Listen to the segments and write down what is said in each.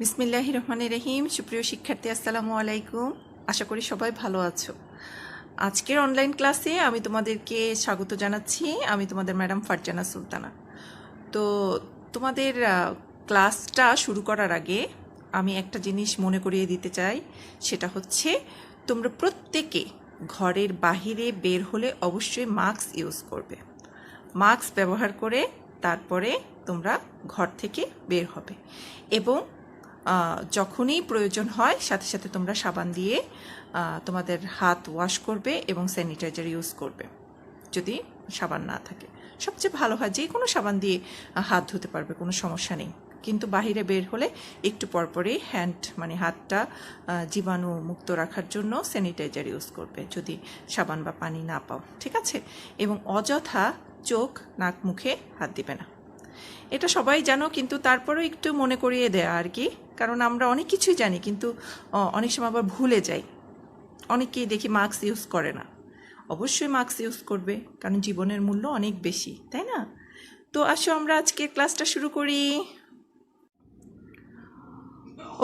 বিসমিল্লাহির রহমানির রহিম। সুপ্রিয় শিক্ষার্থী, আসসালামু আলাইকুম। আশা করি সবাই ভালো আছো। আজকের অনলাইন ক্লাসে আমি তোমাদেরকে স্বাগত জানাচ্ছি। আমি তোমাদের ম্যাডাম ফারজানা সুলতানা। তো তোমাদের ক্লাসটা শুরু করার আগে আমি একটা জিনিস মনে করিয়ে দিতে চাই, সেটা হচ্ছে তোমরা প্রত্যেকে ঘরের বাহিরে বের হলে অবশ্যই মাস্ক ইউজ করবে। মাস্ক ব্যবহার করে তারপরে তোমরা ঘর থেকে বের হবে এবং যখনই প্রয়োজন হয় সাথে সাথে তোমরা সাবান দিয়ে তোমাদের হাত ওয়াশ করবে এবং স্যানিটাইজার ইউজ করবে। যদি সাবান না থাকে সবচেয়ে ভালো হয় যে কোনো সাবান দিয়ে হাত ধুতে পারবে, কোনো সমস্যা নেই। কিন্তু বাহিরে বের হলে একটু পরপরই হাতটা জীবাণু মুক্ত রাখার জন্য স্যানিটাইজার ইউজ করবে যদি সাবান বা পানি না পাও, ঠিক আছে? এবং অযথা চোখ নাক মুখে হাত দিবে না। এটা সবাই জানো, কিন্তু তারপরেও একটু মনে করিয়ে দেয়া আর কি, কারণ আমরা অনেক কিছুই জানি কিন্তু অনেক সময় আবার ভুলে যাই। অনেকেই দেখি মাস্ক ইউজ করে না। অবশ্যই মাস্ক ইউজ করবে, কারণ জীবনের মূল্য অনেক বেশি, তাই না? তো আসো আমরা আজকে ক্লাসটা শুরু করি।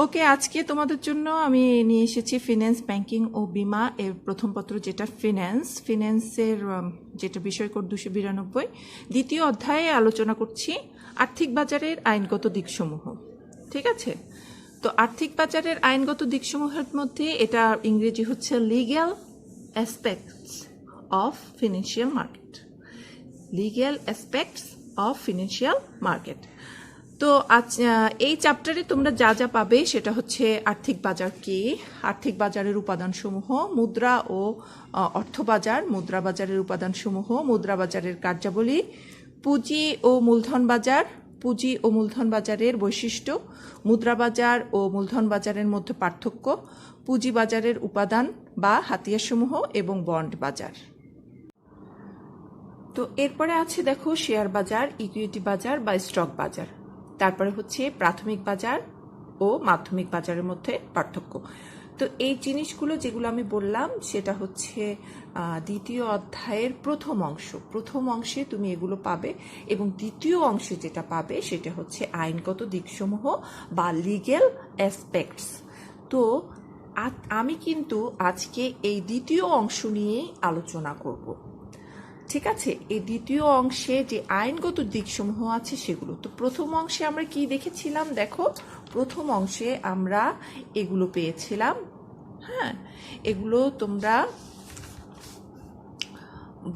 ওকে, আজকে তোমাদের জন্য আমি নিয়ে এসেছি ফিন্যান্স, ব্যাংকিং ও বিমা এর প্রথম পত্র, যেটা ফিন্যান্সের যেটা বিষয়কোড 292। দ্বিতীয় অধ্যায়ে আলোচনা করছি আর্থিক বাজারের আইনগত দিকসমূহ, ঠিক আছে? তো আর্থিক বাজারের আইনগত দিকসমূহের মধ্যে এটা ইংরেজি হচ্ছে legal aspects of financial market. Legal aspects of financial market. তো এই চ্যাপ্টারে তোমরা যা যা পাবে সেটা হচ্ছে আর্থিক বাজার কি, আর্থিক বাজারের উপাদানসমূহ, মুদ্রা ও অর্থবাজার, মুদ্রা বাজারের উপাদানসমূহ, মুদ্রা বাজারের কার্যাবলী, পুঁজি ও মূলধন বাজার, পুঁজি ও মূলধন বাজারের বৈশিষ্ট্য, মুদ্রা বাজার ও মূলধন বাজারের মধ্যে পার্থক্য, পুঁজি বাজারের উপাদান বা হাতিয়ারসমূহ এবং বন্ড বাজার। তো এরপরে আছে দেখো শেয়ার বাজার, ইকুইটি বাজার বা স্টক বাজার। তারপরে হচ্ছে প্রাথমিক বাজার ও মাধ্যমিক বাজারের মধ্যে পার্থক্য। তো এই জিনিসগুলো যেগুলো আমি বললাম সেটা হচ্ছে দ্বিতীয় অধ্যায়ের প্রথম অংশে তুমি এগুলো পাবে, এবং দ্বিতীয় অংশে যেটা পাবে সেটা হচ্ছে আইনগত দিকসমূহ বা লিগ্যাল অ্যাসপেক্টস। তো আমি কিন্তু আজকে এই দ্বিতীয় অংশ নিয়েই আলোচনা করব, ঠিক আছে? এই দ্বিতীয় অংশে যে আইনগত দিকসমূহ আছে সেগুলো। তো প্রথম অংশে আমরা কি দেখেছিলাম? দেখো, প্রথম অংশে আমরা এগুলো পেয়েছিলাম। হ্যাঁ, এগুলো তোমরা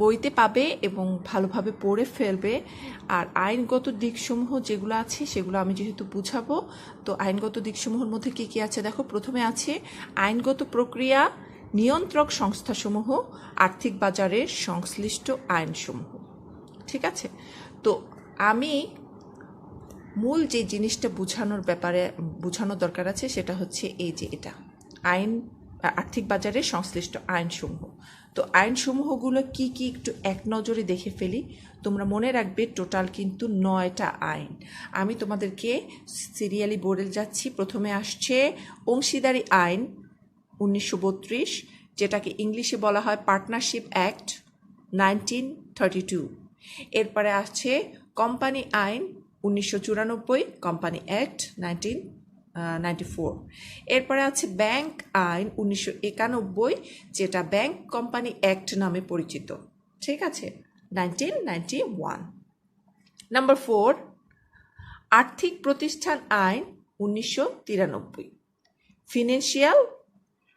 বইতে পাবে এবং ভালোভাবে পড়ে ফেলবে। আর আইনগত দিকসমূহ যেগুলো আছে সেগুলো আমি যেহেতু বুঝাবো, তো আইনগত দিকসমূহের মধ্যে কি কি আছে দেখো। প্রথমে আছে আইনগত প্রক্রিয়া, নিয়ন্ত্রক সংস্থাসমূহ, আর্থিক বাজারের সংশ্লিষ্ট আইনসমূহ, ঠিক আছে? তো আমি মূল যে জিনিসটা বোঝানোর দরকার আছে সেটা হচ্ছে এই যে এটা আর্থিক বাজারের সংশ্লিষ্ট আইনসমূহ। তো আইনসমূহগুলো কি কি একটু এক নজরে দেখে ফেলি। তোমরা মনে রাখবে টোটাল কিন্তু 9টা আইন। আমি তোমাদেরকে সিরিয়ালি বোর্ডে যাচ্ছি। প্রথমে আসছে অংশীদারি আইন 1932, যেটাকে ইংলিশে বলা হয় পার্টনারশিপ অ্যাক্ট 1932। এরপরে আসছে কোম্পানি আইন 1994, কোম্পানি অ্যাক্ট 1994। এরপরে আছে ব্যাংক আইন 1991, যেটা ব্যাংক কোম্পানি অ্যাক্ট নামে পরিচিত, ঠিক আছে, 1991। নাম্বার 4, আর্থিক প্রতিষ্ঠান আইন 1993, ফিনান্সিয়াল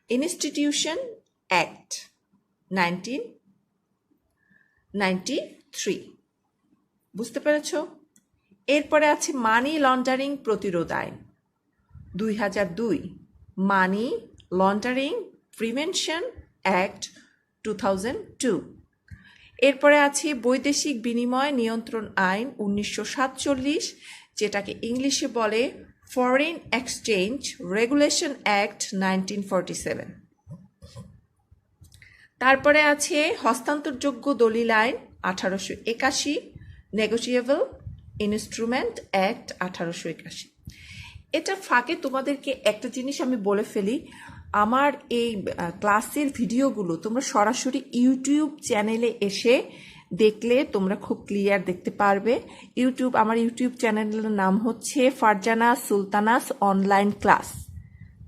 ইনস্টিটিউশন অ্যাক্ট 1993। বুঝতে পেরেছ? এরপরে আছে মানি লন্ডারিং প্রতিরোধ আইন 2002, মানি লন্ডারিং প্রিভেনশন অ্যাক্ট 2002। এরপরে আছে বৈদেশিক বিনিময় নিয়ন্ত্রণ আইন 1947, যেটাকে ইংলিশে বলে ফরেন এক্সচেঞ্জ রেগুলেশন অ্যাক্ট 1947। তারপরে আছে হস্তান্তরযোগ্য দলিল আইন 1881, নেগোশিয়েবল ইনস্ট্রুমেন্ট অ্যাক্ট 1881। এটা ফাঁকে তোমাদেরকে একটা জিনিস আমি বলে ফেলি, আমার এই ক্লাসের ভিডিওগুলো তোমরা সরাসরি ইউটিউব চ্যানেলে এসে দেখলে তোমরা খুব ক্লিয়ার দেখতে পারবে। আমার ইউটিউব চ্যানেলের নাম হচ্ছে ফারজানা সুলতানাস অনলাইন ক্লাস,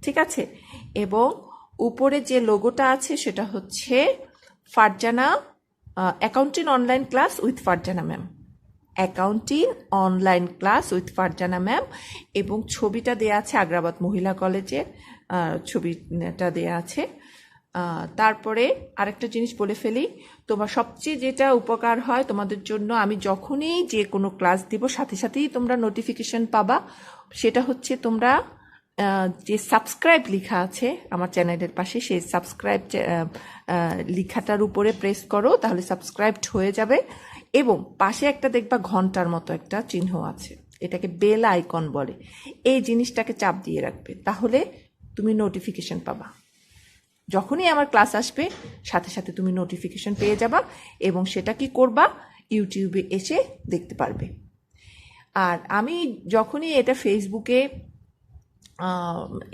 ঠিক আছে। এবং উপরে যে লোগোটা আছে সেটা হচ্ছে Farzana accounting online class with Farzana ma'am, accounting online class with Farzana ma'am. এবং ছবিটা দেয়া আছে আগ্রাবাদ মহিলা কলেজের, ছবিটা দেয়া আছে। তারপরে আরেকটা জিনিস বলে ফেলি, তোমার সবচেয়ে যেটা উপকার হয় তোমাদের জন্য, আমি যখনই যে কোনো ক্লাস দিব সাথে সাথেই তোমরা নোটিফিকেশন পাবা। সেটা হচ্ছে তোমরা যে সাবস্ক্রাইব লেখা আছে আমার চ্যানেলের পাশে, সেই সাবস্ক্রাইব লেখাটার উপরে প্রেস করো, তাহলে সাবস্ক্রাইবড হয়ে যাবে। এবং পাশে একটা দেখবা ঘন্টার মতো একটা চিহ্ন আছে, এটাকে বেল আইকন বলে। এই জিনিসটাকে চাপ দিয়ে রাখবে, তাহলে তুমি নোটিফিকেশন পাবা। যখনই আমার ক্লাস আসবে সাথে সাথে তুমি নোটিফিকেশন পেয়ে যাবা, এবং সেটা কি করবা, ইউটিউবে এসে দেখতে পারবে। আর আমি যখনই এটা ফেসবুকে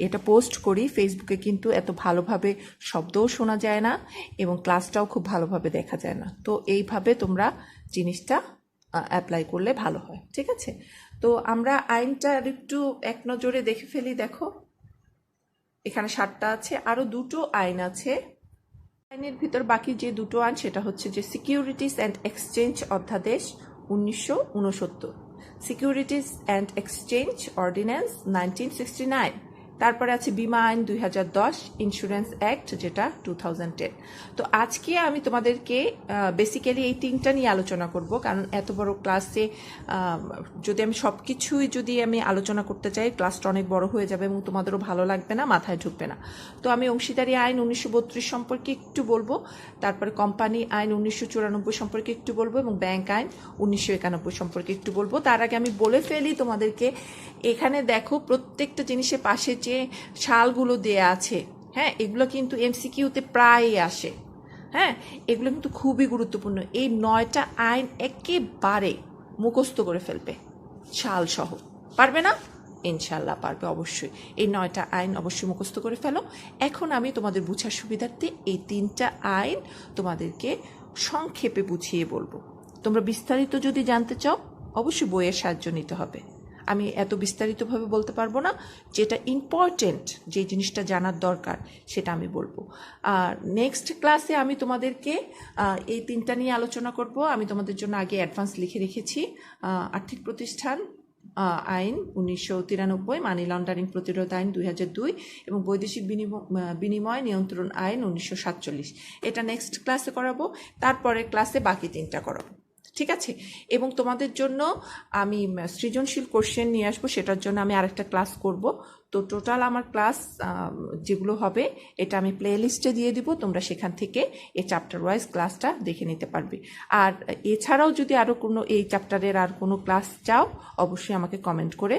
এটা পোস্ট করি, ফেসবুকে কিন্তু এত ভালোভাবে শব্দও শোনা যায় না এবং ক্লাসটাও খুব ভালোভাবে দেখা যায় না। তো এইভাবে তোমরা জিনিসটা অ্যাপ্লাই করলে ভালো হয়, ঠিক আছে। তো আমরা আইনটা আর একটু এক নজরে দেখে ফেলি। দেখো এখানে 7টা আছে, আরও 2টো আইন আছে। আইনের ভিতর বাকি যে 2টো আইন সেটা হচ্ছে যে সিকিউরিটিজ অ্যান্ড এক্সচেঞ্জ অধ্যাদেশ 1969, সিকিউরিটিজ অ্যান্ড এক্সচেঞ্জ অর্ডিন্যান্স 1969, তারপরে আছে বিমা আইন 2010, ইন্স্যুরেন্স অ্যাক্ট যেটা 2010। তো আজকে আমি তোমাদেরকে বেসিক্যালি এই 3টা নিয়ে আলোচনা করব, কারণ এত বড় ক্লাসে যদি আমি সব কিছুই আমি আলোচনা করতে চাই, ক্লাসটা অনেক বড় হয়ে যাবে এবং তোমাদেরও ভালো লাগবে না, মাথায় ঢুকবে না। তো আমি অংশীদারি আইন 1932 সম্পর্কে একটু বলবো, তারপরে কোম্পানি আইন 1994 সম্পর্কে একটু বলবো, এবং ব্যাংক আইন 1991 সম্পর্কে একটু বলবো। তার আগে আমি বলে ফেলি তোমাদেরকে, এখানে দেখো প্রত্যেকটা জিনিসের পাশে যে সালগুলো দেয়া আছে, হ্যাঁ, এগুলো কিন্তু এমসিকিউতে প্রায়ই আসে। হ্যাঁ, এগুলো কিন্তু খুবই গুরুত্বপূর্ণ। এই 9টা আইন একেবারে মুখস্থ করে ফেলবে সাল সহ। পারবে না? ইনশাল্লাহ পারবে, অবশ্যই। এই 9টা আইন অবশ্যই মুখস্থ করে ফেলো। এখন আমি তোমাদের বুঝার সুবিধার্থে এই 3টা আইন তোমাদেরকে সংক্ষেপে বুঝিয়ে বলবো। তোমরা বিস্তারিত যদি জানতে চাও অবশ্যই বইয়ের সাহায্য নিতে হবে। আমি এত বিস্তারিতভাবে বলতে পারবো না, যেটা ইম্পর্টেন্ট, যে জিনিসটা জানার দরকার সেটা আমি বলবো। আর নেক্সট ক্লাসে আমি তোমাদেরকে এই 3টা নিয়ে আলোচনা করব। আমি তোমাদের জন্য আগে অ্যাডভান্স লিখে রেখেছি। আর্থিক প্রতিষ্ঠান আইন 1993, মানি লন্ডারিং প্রতিরোধ আইন 2002 এবং বৈদেশিক বিনিময় নিয়ন্ত্রণ আইন 1947। এটা নেক্সট ক্লাসে করাবো, তারপরে ক্লাসে বাকি 3টা করাবো, ঠিক আছে। এবং তোমাদের জন্য আমি সৃজনশীল কোশ্চেন নিয়ে আসবো, সেটার জন্য আমি আরেকটা ক্লাস করব। তো টোটাল আমার ক্লাস যেগুলো হবে এটা আমি প্লে লিস্টে দিয়ে দিব, তোমরা সেখান থেকে এই চ্যাপ্টার ওয়াইজ ক্লাসটা দেখে নিতে পারবে। আর এছাড়াও যদি আরও কোনো এই চ্যাপ্টারের আর কোনো ক্লাস চাও অবশ্যই আমাকে কমেন্ট করে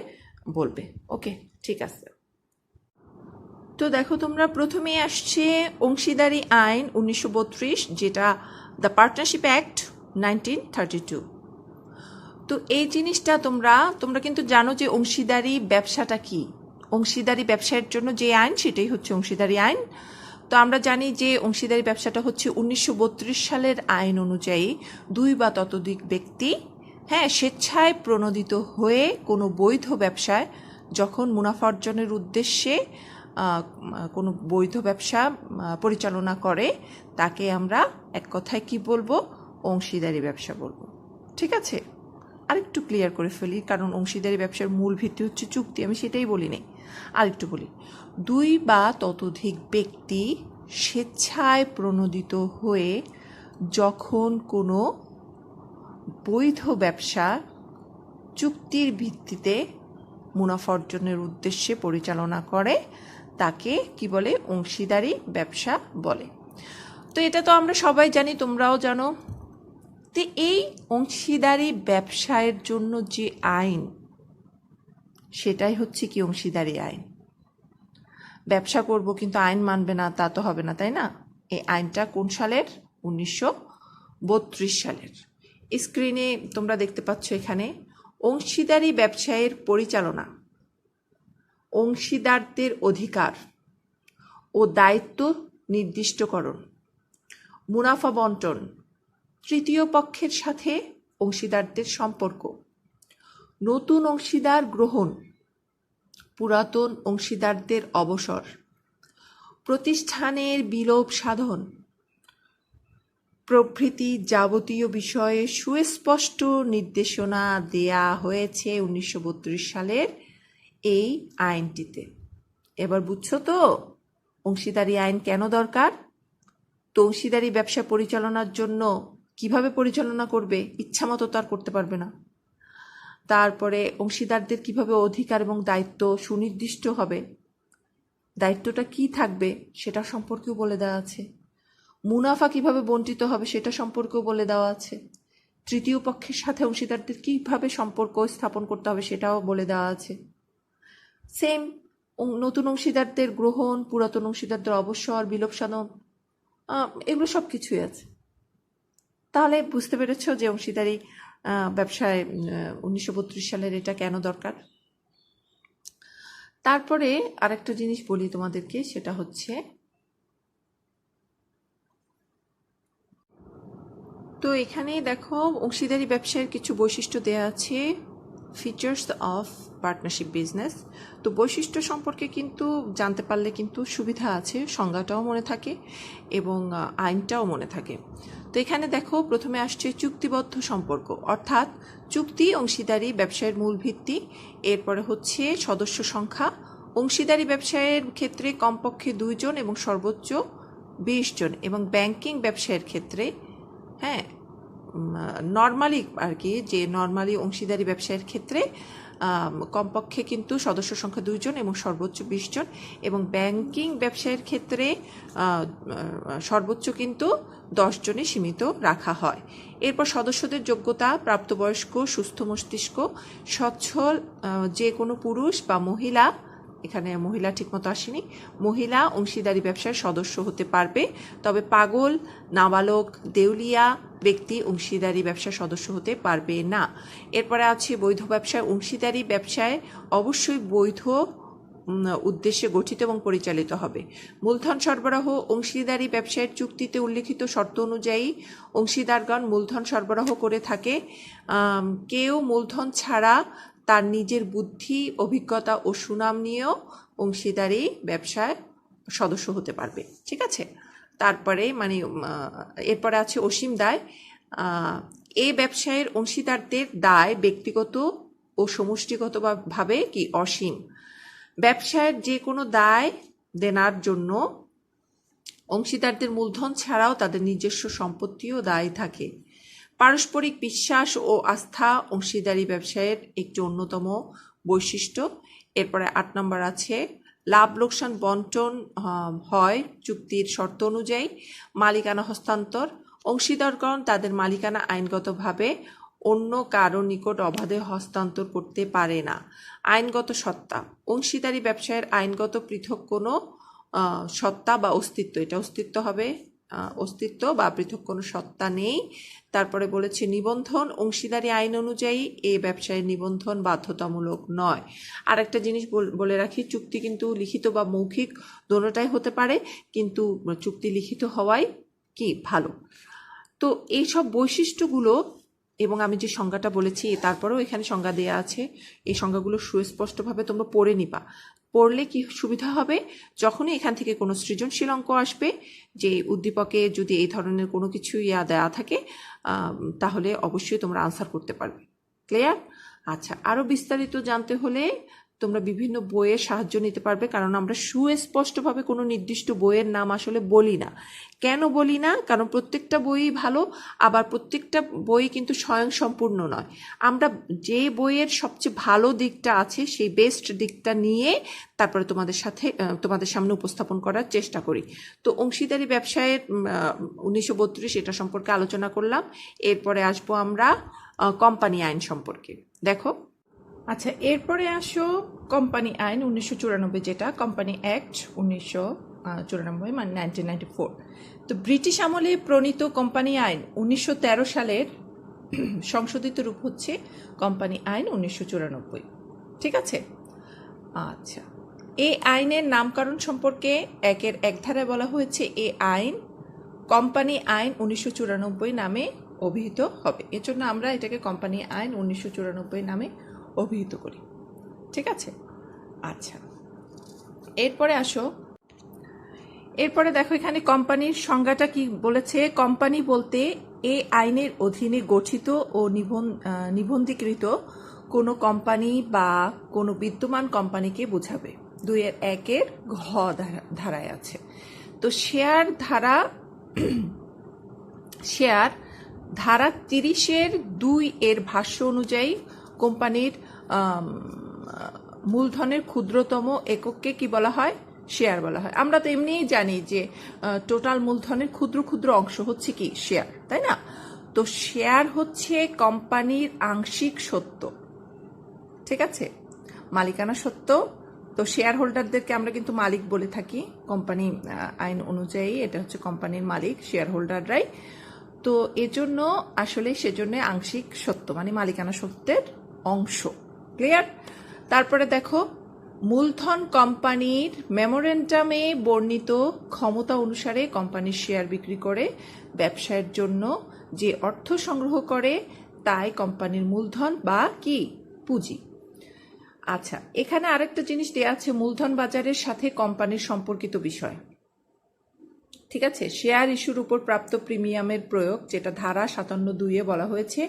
বলবে। ওকে, ঠিক আছে। তো দেখো তোমরা প্রথমেই আসছে অংশীদারি আইন 1932, যেটা দ্য পার্টনারশিপ অ্যাক্ট 1932। তো এই জিনিসটা তোমরা কিন্তু জানো যে অংশীদারি ব্যবসাটা কি। অংশীদারি ব্যবসার জন্য যে আইন সেটাই হচ্ছে অংশীদারি আইন। তো আমরা জানি যে অংশীদারি ব্যবসাটা হচ্ছে 1932 সালের আইন অনুযায়ী 2 বা ততোধিক ব্যক্তি, হ্যাঁ, স্বেচ্ছায় প্রণোদিত হয়ে কোনো বৈধ ব্যবসায় যখন মুনাফা অর্জনের উদ্দেশ্যে কোনো বৈধ ব্যবসা পরিচালনা করে, তাকে আমরা এক কথায় কি বলবো, অংশীদারি ব্যবসা বলবো, ঠিক আছে। আরেকটু ক্লিয়ার করে ফেলি, কারণ অংশীদারি ব্যবসার মূল ভিত্তি হচ্ছে চুক্তি, আমি সেটাই বলি নাই, আরেকটু বলি। 2 বা ততোধিক ব্যক্তি স্বেচ্ছায় প্রণোদিত হয়ে যখন কোনো বৈধ ব্যবসা চুক্তির ভিত্তিতে মুনাফা অর্জনের উদ্দেশ্যে পরিচালনা করে, তাকে কি বলে, অংশীদারি ব্যবসা বলে। তো এটা তো আমরা সবাই জানি, তোমরাও জানো। তো এই অংশীদারি ব্যবসায়ের জন্য যে আইন, সেটাই হচ্ছে কি অংশীদারি আইন। ব্যবসা করব কিন্তু আইন মানবে না, তা তো হবে না, তাই না। এই আইনটা কোন সালের? 1932 সালের। স্ক্রিনে তোমরা দেখতে পাচ্ছ এখানে অংশীদারি ব্যবসায়ের পরিচালনা, অংশীদারদের অধিকার ও দায়িত্ব নির্দিষ্টকরণ, মুনাফা বন্টন, তৃতীয় পক্ষের সাথে অংশীদারদের সম্পর্ক, নতুন অংশীদার গ্রহণ, পুরাতন অংশীদারদের অবসর, প্রতিষ্ঠানের বিলোপ সাধন প্রভৃতি যাবতীয় বিষয়ে সুস্পষ্ট নির্দেশনা দেয়া হয়েছে 1932 সালের এই আইনটিতে। এবার বুঝছো তো অংশীদারি আইন কেন দরকার? তো অংশীদারি ব্যবসা পরিচালনার জন্য কিভাবে পরিচালনা করবে? ইচ্ছামতো তো আর করতে পারবে না। তারপরে অংশীদারদের কিভাবে অধিকার এবং দায়িত্ব সুনির্দিষ্ট হবে, দায়িত্বটা কি থাকবে সেটা সম্পর্কেও বলে দেওয়া আছে। মুনাফা কিভাবে বণ্টিত হবে সেটা সম্পর্কেও বলে দেওয়া আছে। তৃতীয় পক্ষের সাথে অংশীদারদের কিভাবে সম্পর্ক স্থাপন করতে হবে সেটাও বলে দেওয়া আছে। সেম নতুন অংশীদারদের গ্রহণ, পুরাতন অংশীদারদের অবসর, বিলোপ সাধন, এগুলো সব কিছুই আছে। তাহলে বুঝতে পেরেছ যে অংশীদারি ব্যবসায় 1932 সালের এটা কেন দরকার। তারপরে আরেকটা জিনিস বলি তোমাদেরকে, সেটা হচ্ছে তো এখানে দেখো অংশীদারি ব্যবসায়ের কিছু বৈশিষ্ট্য দেওয়া আছে, ফিচার্স অফ পার্টনারশিপ বিজনেস। তো বৈশিষ্ট্য সম্পর্কে কিন্তু জানতে পারলে কিন্তু সুবিধা আছে, সংজ্ঞাটাও মনে থাকে এবং আইনটাও মনে থাকে। তো এখানে দেখো প্রথমে আসছে চুক্তিবদ্ধ সম্পর্ক, অর্থাৎ চুক্তি অংশীদারি ব্যবসায়ের মূল ভিত্তি। এরপরে হচ্ছে সদস্য সংখ্যা, অংশীদারি ব্যবসায়ের ক্ষেত্রে কমপক্ষে 2 জন এবং সর্বোচ্চ 20 জন, এবং ব্যাংকিং ব্যবসায়ের ক্ষেত্রে নর্মালি আর কি, যে নর্মালি অংশীদারি ব্যবসায়ের ক্ষেত্রে কমপক্ষে কিন্তু সদস্য সংখ্যা 2 জন এবং সর্বোচ্চ 20 জন, এবং ব্যাংকিং ব্যবসায়ের ক্ষেত্রে সর্বোচ্চ কিন্তু 10 জনে সীমিত রাখা হয়। এরপর সদস্যদের যোগ্যতা, প্রাপ্তবয়স্ক, সুস্থ মস্তিষ্ক, সচ্ছল যে কোনো পুরুষ বা মহিলা, এখানে মহিলা ঠিকমতো আসেনি, মহিলা অংশীদারি ব্যবসার সদস্য হতে পারবে, তবে পাগল, নাবালক, দেউলিয়া ব্যক্তি অংশীদারি ব্যবসার সদস্য হতে পারবে না। এরপরে আছে বৈধ ব্যবসায়, অংশীদারি ব্যবসায় অবশ্যই বৈধ উদ্দেশ্যে গঠিত এবং পরিচালিত হবে। মূলধন সরবরাহ, অংশীদারি ব্যবসায়ের চুক্তিতে উল্লিখিত শর্ত অনুযায়ী অংশীদারগণ মূলধন সরবরাহ করে থাকে। কেউ মূলধন ছাড়া তার নিজের বুদ্ধি, অভিজ্ঞতা ও সুনাম নিয়েও অংশীদারি ব্যবসায় সদস্য হতে পারবে। ঠিক আছে। তারপরে এরপরে আছে অসীম দায়। এই ব্যবসায়ের অংশীদারদের দায় ব্যক্তিগত ও সমষ্টিগতভাবে কি অসীম। ব্যবসায়ের যে কোনো দায় দেনার জন্য অংশীদারদের মূলধন ছাড়াও তাদের নিজস্ব সম্পত্তিও দায় থাকে। পারস্পরিক বিশ্বাস ও আস্থা অংশীদারি ব্যবসায়ের একটি অন্যতম বৈশিষ্ট্য। এরপরে 8 নম্বর আছে লাভ লোকসান বন্টন হয় চুক্তির শর্ত অনুযায়ী। মালিকানা হস্তান্তর, অংশীদারগণ তাদের মালিকানা আইনগতভাবে অন্য কারো নিকট অবাধে হস্তান্তর করতে পারে না। আইনগত সত্তা, অংশীদারি ব্যবসায়ের আইনগত পৃথক কোনো সত্তা বা অস্তিত্ব, এটা অস্তিত্ব হবে, অস্তিত্ব বা পৃথক কোনো সত্তা নেই। তারপরে বলেছে নিবন্ধন, অংশীদারি আইন অনুযায়ী এই ব্যবসায়ের নিবন্ধন বাধ্যতামূলক নয়। আর একটা জিনিস বলে রাখি, চুক্তি কিন্তু লিখিত বা মৌখিক দোনোটাই হতে পারে, কিন্তু চুক্তি লিখিত হওয়াই কি ভালো। তো এই সব বৈশিষ্ট্যগুলো এবং আমি যে সংজ্ঞাটা বলেছি তারপরেও এখানে সংজ্ঞা দেয়া আছে, এই সংজ্ঞাগুলো সুস্পষ্টভাবে তোমরা পড়ে নিবা। পড়লে কি সুবিধা হবে, যখনই এখান থেকে কোনো সৃজনশীল অঙ্ক আসবে, যে উদ্দীপকে যদি এই ধরনের কোনো কিছু দেওয়া থাকে, তাহলে অবশ্যই তোমরা আনসার করতে পারবে। ক্লিয়ার? আচ্ছা, আরও বিস্তারিত জানতে হলে তোমরা বিভিন্ন বইয়ের সাহায্য নিতে পারবে, কারণ আমরা সুস্পষ্টভাবে কোনো নির্দিষ্ট বইয়ের নাম আসলে বলি না। কেন বলি না? কারণ প্রত্যেকটা বই ভালো, আবার প্রত্যেকটা বই কিন্তু স্বয়ংসম্পূর্ণ নয়। আমরা যে বইয়ের সবচেয়ে ভালো দিকটা আছে সেই বেস্ট দিকটা নিয়ে তারপরে তোমাদের সামনে উপস্থাপন করার চেষ্টা করি। তো অংশীদারি ব্যবসায়ের 1932 এটা সম্পর্কে আলোচনা করলাম। এরপরে আসবো আমরা কোম্পানি আইন সম্পর্কে। দেখো, আচ্ছা, এরপরে আসো কোম্পানি আইন 1994, যেটা কোম্পানি অ্যাক্ট 1994, মানে 1994। তো ব্রিটিশ আমলে প্রণীত কোম্পানি আইন 1913 সালের সংশোধিত রূপ হচ্ছে কোম্পানি আইন 1994। ঠিক আছে। আচ্ছা, এই আইনের নামকরণ সম্পর্কে 1 ধারায় বলা হয়েছে, এই আইন কোম্পানি আইন 1994 নামে অভিহিত হবে। এজন্য আমরা এটাকে কোম্পানি আইন 1994 নামে অভিহিত করি। ঠিক আছে? আচ্ছা, এরপরে দেখো এখানে কোম্পানির সংজ্ঞাটা কি বলেছে। কোম্পানি বলতে এই আইনের অধীনে গঠিত ও নিবন্ধীকৃত কোনো কোম্পানি বা কোনো বিদ্যমান কোম্পানিকে বোঝাবে। 2-1 ঘ ধারায় আছে। তো শেয়ার ধারা 30-2 এর ভাষ্য অনুযায়ী কোম্পানির মূলধনের ক্ষুদ্রতম একককে কি বলা হয়? শেয়ার বলা হয়। আমরা তো এমনিই জানি যে টোটাল মূলধনের ক্ষুদ্র ক্ষুদ্র অংশ হচ্ছে কি? শেয়ার, তাই না? তো শেয়ার হচ্ছে কোম্পানির আংশিক সত্ত্ব, ঠিক আছে, মালিকানা সত্ত্ব। তো শেয়ার হোল্ডারদেরকে আমরা কিন্তু মালিক বলে থাকি কোম্পানি আইন অনুযায়ী। এটা হচ্ছে কোম্পানির মালিক, শেয়ার হোল্ডাররাই। তো এজন্য আসলে সেজন্য আংশিক সত্ত্ব মানে মালিকানা সত্ত্বের অংশ। ক্লিয়ার? তারপরে দেখো, মূলধন কোম্পানির মেমোরেন্ডামে বর্ণিত ক্ষমতা অনুসারে কোম্পানির শেয়ার বিক্রি করে ব্যবসায়ের জন্য যে অর্থ সংগ্রহ করে তাই কোম্পানির মূলধন বা কি? পুঁজি। আচ্ছা, এখানে আরেকটা জিনিস দেওয়া আছে, মূলধন বাজারের সাথে কোম্পানির সম্পর্কিত বিষয়। ঠিক আছে? শেয়ার ইস্যুর উপর প্রাপ্ত প্রিমিয়ামের প্রয়োগ, যেটা ধারা 57-2 বলা হয়েছে।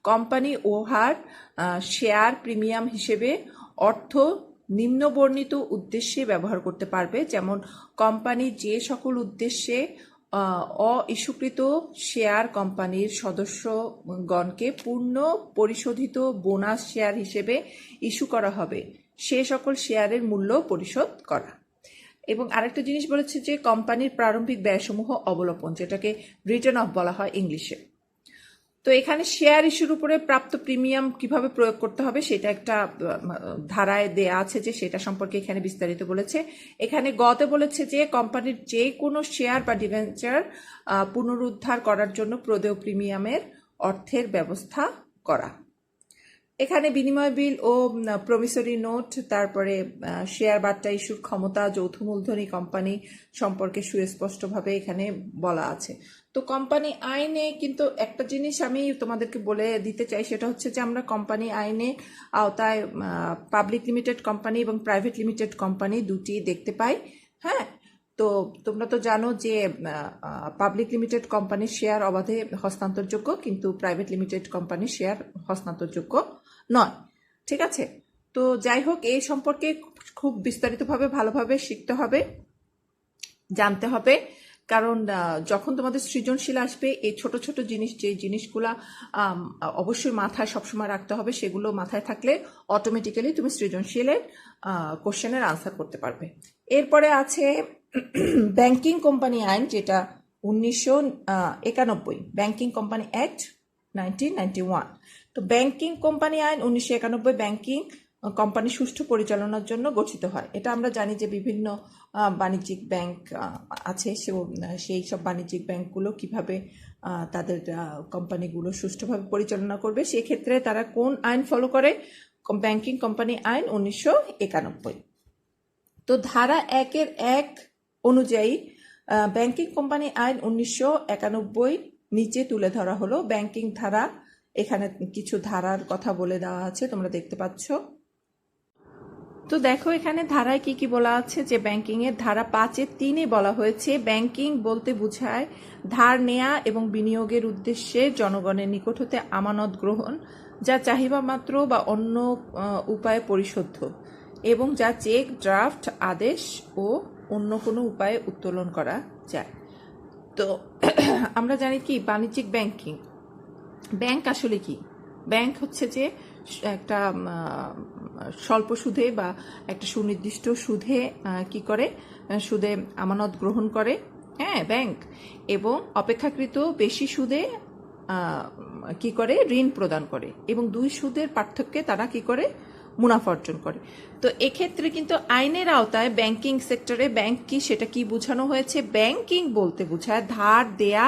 কোম্পানি ওহার শেয়ার প্রিমিয়াম হিসেবে অর্থ নিম্নবর্ণিত উদ্দেশ্যে ব্যবহার করতে পারবে। যেমন কোম্পানি যে সকল উদ্দেশ্যে ইস্যুকৃত শেয়ার কোম্পানির সদস্যগণকে পূর্ণ পরিশোধিত বোনাস শেয়ার হিসেবে ইস্যু করা হবে, সে সকল শেয়ারের মূল্য পরিশোধ করা। এবং আরেকটা জিনিস বলেছে যে কোম্পানির প্রারম্ভিক ব্যয়সমূহ অবলোপন, যেটাকে রিটার্ন অফ বলা হয় ইংলিশে। তো এখানে শেয়ার ইস্যুর উপরে প্রাপ্ত প্রিমিয়াম কিভাবে প্রয়োগ করতে হবে সেটা একটা ধারায় দেয়া আছে, যে সেটা সম্পর্কে এখানে বিস্তারিত বলেছে। এখানে গতে বলেছে যে কোম্পানির যে কোনো শেয়ার বা ডিবেঞ্চার পুনরুদ্ধার করার জন্য প্রদেয় প্রিমিয়ামের অর্থের ব্যবস্থা করা। এখানে বিনিময় বিল ও প্রমিসরি নোট, তারপরে শেয়ার বার্তা ইস্যুর ক্ষমতা, যৌথ মূলধনী কোম্পানি সম্পর্কে সুস্পষ্টভাবে এখানে বলা আছে। তো কোম্পানি আইনে কিন্তু একটা জিনিস আমি তোমাদেরকে বলে দিতে চাই, সেটা হচ্ছে যে আমরা কোম্পানি আইনে আওতায় পাবলিক লিমিটেড কোম্পানি এবং প্রাইভেট লিমিটেড কোম্পানি দুটি দেখতে পাই। হ্যাঁ, তো তোমরা তো জানো যে পাবলিক লিমিটেড কোম্পানির শেয়ার অবাধে হস্তান্তরযোগ্য, কিন্তু প্রাইভেট লিমিটেড কোম্পানির শেয়ার হস্তান্তরযোগ্য নয়। ঠিক আছে? তো যাই হোক, এই সম্পর্কে খুব বিস্তারিতভাবে ভালোভাবে শিখতে হবে, জানতে হবে। কারণ যখন তোমাদের সৃজনশীল আসবে, এই ছোট ছোট জিনিস, যে জিনিসগুলা অবশ্যই মাথায় সবসময় রাখতে হবে, সেগুলো মাথায় থাকলে অটোমেটিক্যালি তুমি সৃজনশীলের কোশ্চেনের আনসার করতে পারবে। এরপরে আছে ব্যাংকিং কোম্পানি আইন, যেটা 1991, ব্যাংকিং কোম্পানি অ্যাক্ট 1991। তো ব্যাংকিং কোম্পানি আইন 1991 ব্যাংকিং কোম্পানি সুষ্ঠু পরিচালনার জন্য গঠিত হয়। এটা আমরা জানি যে বিভিন্ন বাণিজ্যিক ব্যাংক আছে, সেই সব বাণিজ্যিক ব্যাংকগুলো কিভাবে তাদের কোম্পানিগুলো সুষ্ঠুভাবে পরিচালনা করবে, সেক্ষেত্রে তারা কোন আইন ফলো করে? ব্যাংকিং কোম্পানি আইন 1991। তো ধারা 1-1 অনুযায়ী ব্যাংকিং কোম্পানি আইন 1991 নিচে তুলে ধরা হলো। ব্যাংকিং ধারা, এখানে কিছু ধারার কথা বলে দেওয়া আছে, তোমরা দেখতে পাচ্ছ। তো দেখো এখানে ধারায় কি কি বলা আছে, যে ব্যাংকিং এর ধারা 5-3 বলা হয়েছে, ব্যাংকিং বলতে বোঝায় ধার নেয়া এবং বিনিয়োগের উদ্দেশ্যে জনগণের নিকট হতে আমানত গ্রহণ, যা চাহিদা মাত্র বা অন্য উপায়ে পরিশোধ্য, এবং যা চেক, ড্রাফট, আদেশ ও অন্য কোনো উপায়ে উত্তোলন করা যায়। তো আমরা জানি কি বাণিজ্যিক ব্যাংকিং, ব্যাংক আসলে কি? ব্যাংক হচ্ছে যে একটা স্বল্প সুদে বা একটা সুনির্দিষ্ট সুদে কি করে? সুদে আমানত গ্রহণ করে, হ্যাঁ, ব্যাংক, এবং অপেক্ষাকৃত বেশি সুদে কি করে? ঋণ প্রদান করে, এবং দুই সুদের পার্থক্যে তারা কি করে? মুনাফা অর্জন করে। তো এক্ষেত্রে কিন্তু আইনের আওতায় ব্যাংকিং সেক্টরে ব্যাংক কি, সেটা কি বোঝানো হয়েছে? ব্যাংকিং বলতে বোঝায় ধার দেয়া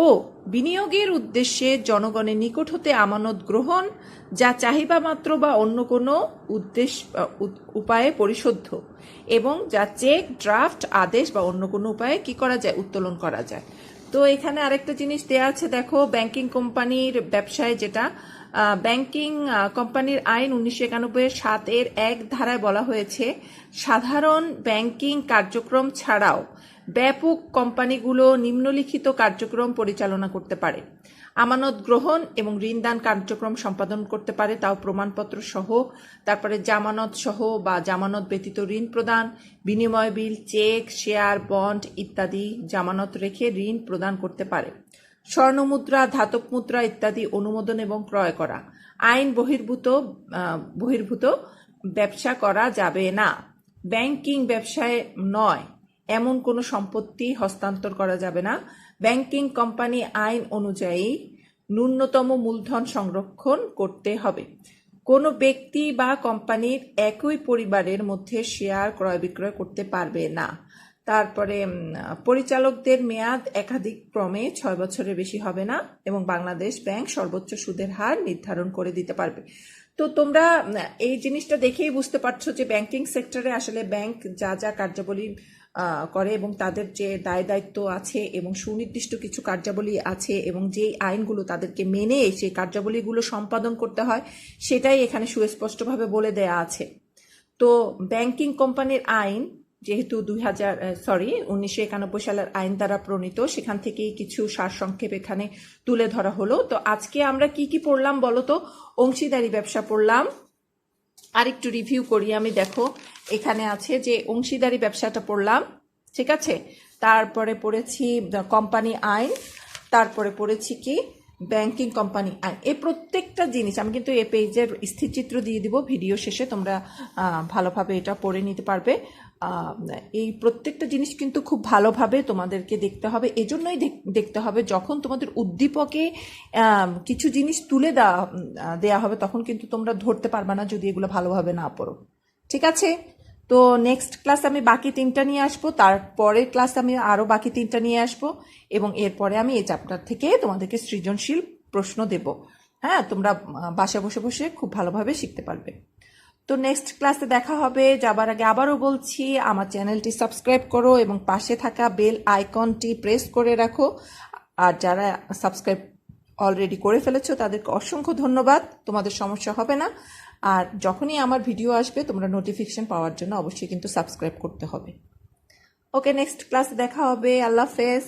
ও বিনিয়োগের উদ্দেশ্যে জনগণের নিকট হতে আমানত গ্রহণ, যা চাহিদা মাত্র বা অন্য কোনো উপায়ে পরিশোধ্য, এবং যা চেক, ড্রাফট, আদেশ বা অন্য কোনো উপায়ে কি করা যায়? উত্তোলন করা যায়। তো এখানে আরেকটা জিনিস দেওয়া আছে দেখো, ব্যাংকিং কোম্পানির ব্যবসায় যেটা ব্যাংকিং কোম্পানির আইন 1991 7-1 ধারায় বলা হয়েছে, সাধারণ ব্যাংকিং কার্যক্রম ছাড়াও ব্যাপক কোম্পানিগুলো নিম্নলিখিত কার্যক্রম পরিচালনা করতে পারে: আমানত গ্রহণ এবং ঋণদান কার্যক্রম সম্পাদন করতে পারে, তাও প্রমাণপত্র সহ। তারপরে জামানত সহ বা জামানত ব্যতীত ঋণ প্রদান, বিনিময় বিল, চেক, শেয়ার, বন্ড ইত্যাদি জামানত রেখে ঋণ প্রদান করতে পারে। স্বর্ণমুদ্রা, ধাতব মুদ্রা ইত্যাদি অনুমোদন এবং ক্রয় করা। আইন বহির্ভূত ব্যবসা করা যাবে না। ব্যাংকিং ব্যবসায় নয় এমন কোনো সম্পত্তি হস্তান্তর করা যাবে না। ব্যাংকিং কোম্পানি আইন অনুযায়ী ন্যূনতম মূলধন সংরক্ষণ করতে হবে। কোনো ব্যক্তি বা কোম্পানির একই পরিবারের মধ্যে শেয়ার ক্রয় বিক্রয় করতে পারবে না। তারপরে পরিচালকদের মেয়াদ একাধিক ক্রমে 6 বছরের বেশি হবে না এবং বাংলাদেশ ব্যাংক সর্বোচ্চ সুদের হার নির্ধারণ করে দিতে পারবে। তো তোমরা এই জিনিসটা দেখেই বুঝতে পারছো যে ব্যাংকিং সেক্টরে আসলে ব্যাংক যা যা কার্যাবলী করে এবং তাদের যে দায় দায়িত্ব আছে এবং সুনির্দিষ্ট কিছু কার্যাবলী আছে এবং যেই আইনগুলো তাদেরকে মেনে সেই কার্যাবলীগুলো সম্পাদন করতে হয়, সেটাই এখানে সুস্পষ্টভাবে বলে দেয়া আছে। তো ব্যাংকিং কোম্পানির আইন যেহেতু 1991 সালের আইন দ্বারা প্রণীত, সেখান থেকেই কিছু সারসংক্ষেপ এখানে তুলে ধরা হলো। তো আজকে আমরা কি কি পড়লাম বলো তো? অংশীদারি ব্যবসা পড়লাম, আরেকটু রিভিউ করি আমি। দেখো এখানে আছে যে অংশীদারি ব্যবসাটা পড়লাম, ঠিক আছে। তারপরে পড়েছি কোম্পানি আইন, তারপরে পড়েছি কি ব্যাংকিং কোম্পানি আইন। এই প্রত্যেকটা জিনিস আমি কিন্তু এই পেজের স্থিরচিত্র দিয়ে দিব ভিডিও শেষে, তোমরা ভালোভাবে এটা পড়ে নিতে পারবে। এই প্রত্যেকটা জিনিস কিন্তু খুব ভালোভাবে তোমাদেরকে দেখতে হবে। এজন্যই দেখতে হবে যখন তোমাদের উদ্দীপকে কিছু জিনিস তুলে দেওয়া হবে, তখন কিন্তু তোমরা ধরতে পারবে না যদি এগুলো ভালোভাবে না পড়ো, ঠিক আছে। তো নেক্সট ক্লাস আমি বাকি 3টা নিয়ে আসবো, তারপরের ক্লাস আমি আরও বাকি 3টা নিয়ে আসবো এবং এরপরে আমি এই চ্যাপ্টার থেকে তোমাদেরকে সৃজনশীল প্রশ্ন দেব। হ্যাঁ, তোমরা বাসায় বসে বসে খুব ভালোভাবে শিখতে পারবে। তো নেক্সট ক্লাসে দেখা হবে। যাবার আগে আবারও বলছি, আমার চ্যানেলটি সাবস্ক্রাইব করো এবং পাশে থাকা বেল আইকনটি প্রেস করে রাখো। আর যারা সাবস্ক্রাইব অলরেডি করে ফেলেছো তাদেরকে অসংখ্য ধন্যবাদ, তোমাদের সমস্যা হবে না। আর যখনই আমার ভিডিও আসবে তোমরা নোটিফিকেশন পাওয়ার জন্য অবশ্যই কিন্তু সাবস্ক্রাইব করতে হবে। ওকে, নেক্সট ক্লাসে দেখা হবে। আল্লাহ হাফেজ।